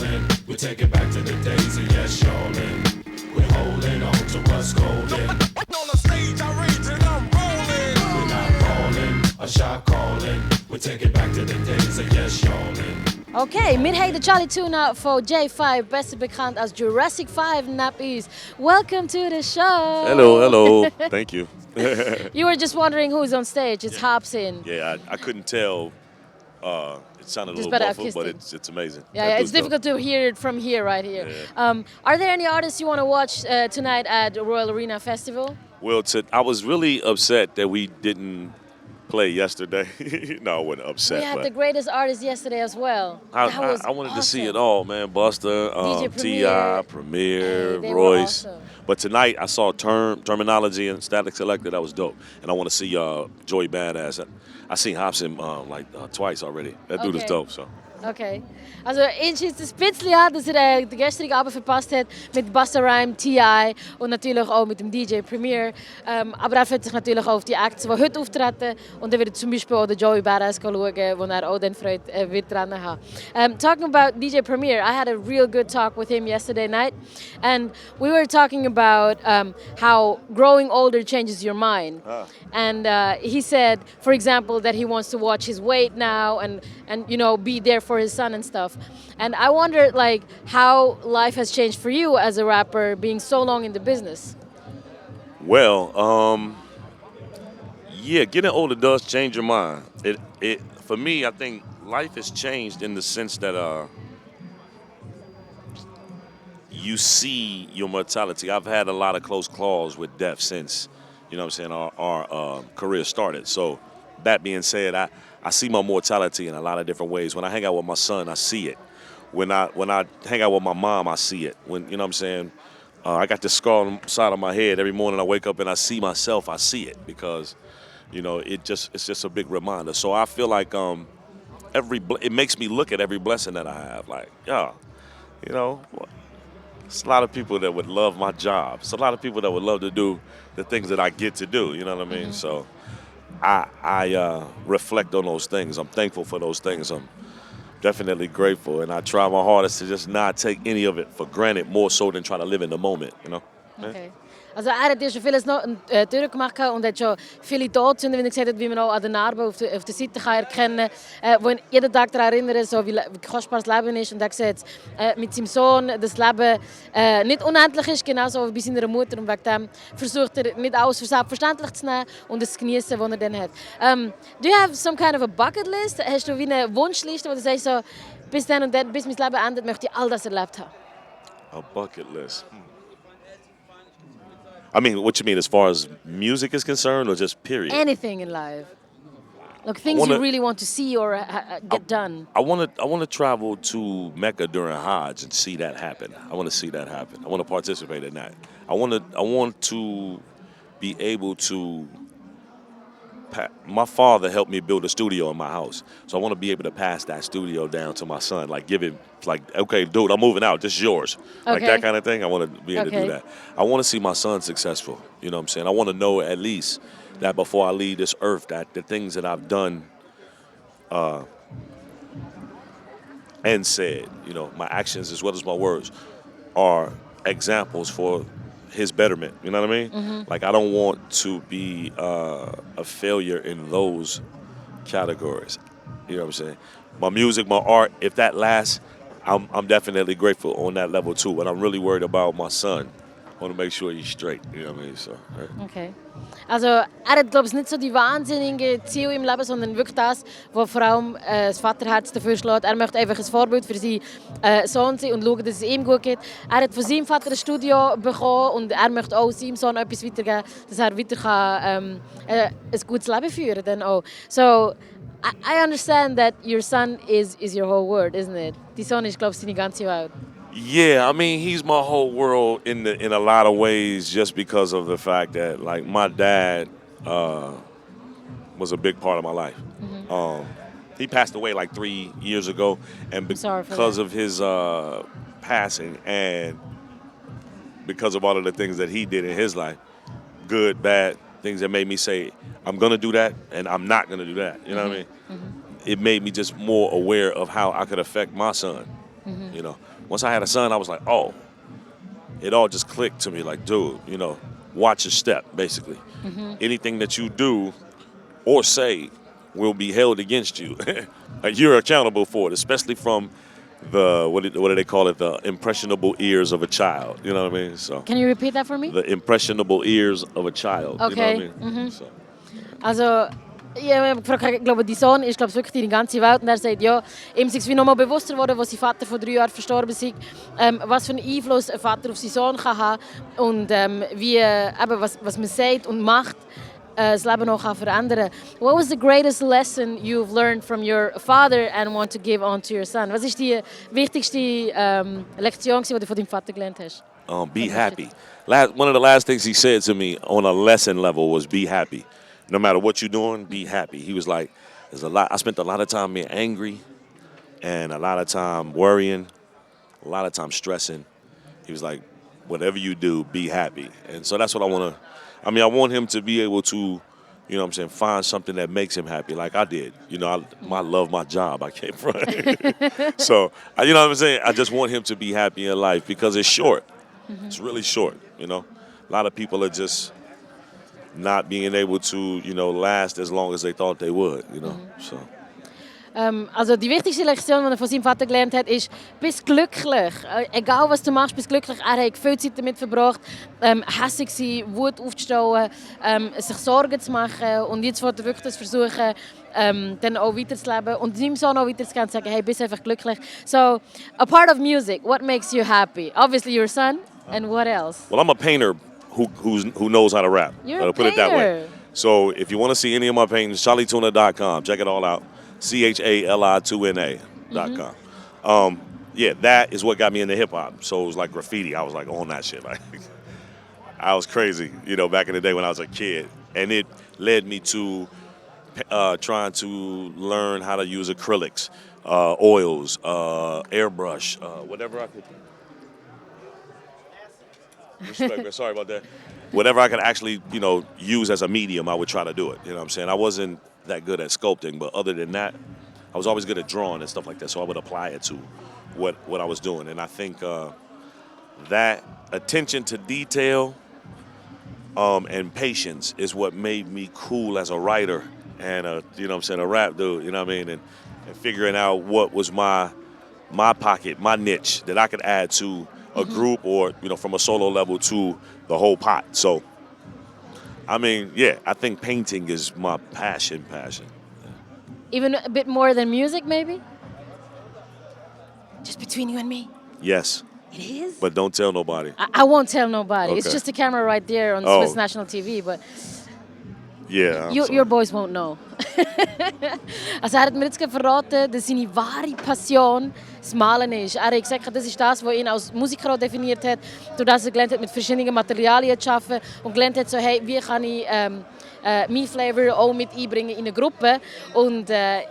darling. We take it back to the days of yes, y'allin'. We're holding on to what's golden. On the stage, I rage and I'm rolling. We're not falling, a shot calling. We take it back to the days of yes, y'allin'. Okay, wir haben den Chali Tuna von J5, besser bekannt als Jurassic 5, nab uns. Welcome to the show. Hello. Thank you. You were just wondering who's on stage. It's Hobson. Yeah, I couldn't tell. It sounded a Just little better muffled, acoustic. but it's amazing. Yeah, it's difficult to hear it from here, right here. Yeah. Are there any artists you want to watch tonight at Royal Arena Festival? Well, I was really upset that we didn't play yesterday. No, I wasn't upset. We had but the greatest artist yesterday as well. I was wanted to see awesome. it all, man. Busta, DJ T.I., Premier. Premier, Hey, they were Royce. awesome. But tonight I saw Terminology and Static Selector. That was dope. And I want to see Joey Badass. I seen Hobson twice already. That dude is Okay. dope. So. Okay. Also, ich ist ein bisschen an, dass er den gestrigen Abend verpasst hat mit Busta Rhymes, T.I. und natürlich auch mit dem DJ Premier. Aber er freut sich natürlich auch auf die Acts, die heute auftreten. Und er wird zum Beispiel auch den Joey Badass schauen, wo er auch dann Freude wird dran haben. Talking about DJ Premier, I had a real good talk with him yesterday night. And we were talking about how growing older changes your mind. And he said, for example, that he wants to watch his weight now and you know, be there for his son and stuff. And I wondered, like, how life has changed for you as a rapper, being so long in the business. Well, yeah, getting older does change your mind. It for me, I think life has changed in the sense that you see your mortality. I've had a lot of close calls with death since, you know what I'm saying, our career started. So that being said, I see my mortality in a lot of different ways. When I hang out with my son, I see it. When I hang out with my mom, I see it. When, you know what I'm saying, I got this scar on the side of my head. Every morning I wake up and I see myself, I see it because, you know, it's just a big reminder. So I feel like it makes me look at every blessing that I have. Like, yeah, you know, it's a lot of people that would love my job. It's a lot of people that would love to do the things that I get to do. You know what I mean? Mm-hmm. So I reflect on those things. I'm thankful for those things. I'm definitely grateful, and I try my hardest to just not take any of it for granted, more so than try to live in the moment, you know? Okay. Also er hat ja schon vieles noch durchgemacht und hat schon viele Todsünden, wie er gesagt hat, wie man auch an den Narben auf der Seite kann erkennen kann, wo ihn jeden Tag daran erinnern, so wie kostbar das Leben ist. Und er sagt mit seinem Sohn, dass das Leben nicht unendlich ist, genauso wie bei seiner Mutter. Und wegen dem versucht er nicht alles für selbstverständlich zu nehmen und es zu genießen, was er dann hat. Do you have some kind of a bucket list? Hast du wie eine Wunschliste, wo du sagst, so, bis dann und dann, bis mein Leben endet, möchte ich all das erlebt haben? A bucket list. I mean, what you mean as far as music is concerned or just period? Anything in life. Like things you really want to see or get done. I want to travel to Mecca during Hajj and see that happen. I want to see that happen. I want to participate in that. I want to be able to. My father helped me build a studio in my house, so I want to be able to pass that studio down to my son. Like give him, like, okay, dude, I'm moving out. This is yours. Okay. Like that kind of thing. I want to be able to do that. I want to see my son successful. You know what I'm saying? I want to know at least that before I leave this earth, that the things that I've done and said, you know, my actions as well as my words, are examples for his betterment. You know what I mean? Mm-hmm. Like, I don't want to be a failure in those categories. You know what I'm saying? My music, my art, if that lasts, I'm definitely grateful on that level too. But I'm really worried about my son. I want to make sure he's straight. You know what I mean? So, right. Okay. Also, er hat, glaube ich, nicht so die wahnsinnigen Ziele im Leben, sondern wirklich das, wo vor allem das Vaterherz dafür schlägt. Er möchte einfach ein Vorbild für seinen Sohn sein und schauen, dass es ihm gut geht. Er hat von seinem Vater ein Studio bekommen und er möchte auch seinem Sohn etwas weitergeben, dass er weiter kann, ein gutes Leben führen kann. So, I understand that your son is your whole world, isn't it? Die Sohn ist, glaube ich, seine ganze Welt. Yeah, I mean, he's my whole world in a lot of ways, just because of the fact that, like, my dad was a big part of my life. Mm-hmm. He passed away like 3 years ago, and because of his passing and because of all of the things that he did in his life, good, bad, things that made me say, I'm going to do that and I'm not going to do that. You know what I mean? Mm-hmm. It made me just more aware of how I could affect my son. You know, once I had a son, I was like, oh, it all just clicked to me. Like, dude, you know, watch your step. Basically, anything that you do or say will be held against you. Like, you're accountable for it, especially from the what do they call it? The impressionable ears of a child. You know what I mean? So Can you repeat that for me? the impressionable ears of a child. Okay. You know what I mean? So. Also, ich habe gefragt, ich glaube, dein Sohn ist wirklich deine ganze Welt. Und er sagt, ja, ihm ist es wie nochmal bewusster geworden, als sein Vater vor 3 Jahren verstorben ist, was für einen Einfluss ein Vater auf seinen Sohn kann haben und wie, eben, was man sagt und macht, das Leben auch kann verändern. What was the greatest lesson you've learned from your father and want to give on to your son? Was ist die wichtigste Lektion, die du von deinem Vater gelernt hast? Be happy. One of the last things he said to me on a lesson level was be happy. No matter what you're doing, be happy. He was like, I spent a lot of time being angry and a lot of time worrying, a lot of time stressing. He was like, whatever you do, be happy. And so that's what I want to, I want him to be able to, you know what I'm saying, find something that makes him happy like I did. You know, I love my job. I can't front. So, you know what I'm saying? I just want him to be happy in life because it's short. It's really short, you know. A lot of people are just not being able to, you know, last as long as they thought they would, you know. So. Also die wichtigste Lektion, die er von seinem Vater gelernt hat, ist, bist glücklich. Egal was du machst, bist glücklich. Er hat viel Zeit damit verbracht, hässig zu sein, Wut aufzustauen, sich Sorgen zu machen. Und jetzt wird er wirklich das versuchen, dann auch weiterzuleben und seinem Sohn auch weiterzugehen und sagen, hey, bist einfach glücklich. So, a part of music, what makes you happy? Obviously your son, and what else? Well, I'm a painter who knows how to rap. You're a put it that way. painter. So if you want to see any of my paintings, chalituna.com. Check it all out. CHALI2NA.com. Yeah, that is what got me into hip hop. So it was like graffiti. I was like on that shit. Like, I was crazy, you know, back in the day when I was a kid, and it led me to trying to learn how to use acrylics, oils, airbrush, whatever I could. Respect, sorry about that. Whatever I could actually, you know, use as a medium, I would try to do it. You know what I'm saying? I wasn't that good at sculpting, but other than that, I was always good at drawing and stuff like that. So I would apply it to what I was doing. And I think that attention to detail and patience is what made me cool as a writer and you know what I'm saying, a rap dude, you know what I mean? And figuring out what was my pocket, my niche that I could add to a group or, you know, from a solo level to the whole pot. So, I mean, yeah, I think painting is my passion. Even a bit more than music, maybe? Just between you and me? Yes. It is? But don't tell nobody. I won't tell nobody. Okay. It's just a camera right there on Swiss National TV, but yeah, your boys won't know. Also er hat mir jetzt verraten, dass seine wahre Passion das Malen ist. Er hat gesagt, das ist das, was ihn als Musiker auch definiert hat, durch das er gelernt hat, mit verschiedenen Materialien zu arbeiten und gelernt hat, so, hey, wie kann ich mein Flavor auch mit einbringen in eine Gruppe und er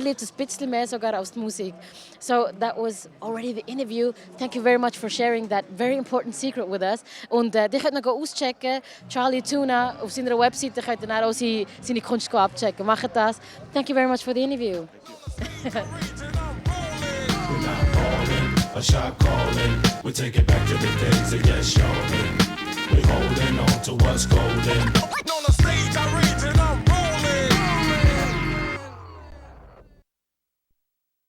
liebt es ein bisschen mehr sogar als die Musik. So that was already the interview. Thank you very much for sharing that very important secret with us. Und die könnt noch auschecken. Chali Tuna auf seiner Webseite könnt ihr dann auch seine Kunst abchecken. Macht das. Thank you very much for the interview. A shot calling, we take it back to the days of yes, y'all. We holding on to what's golden.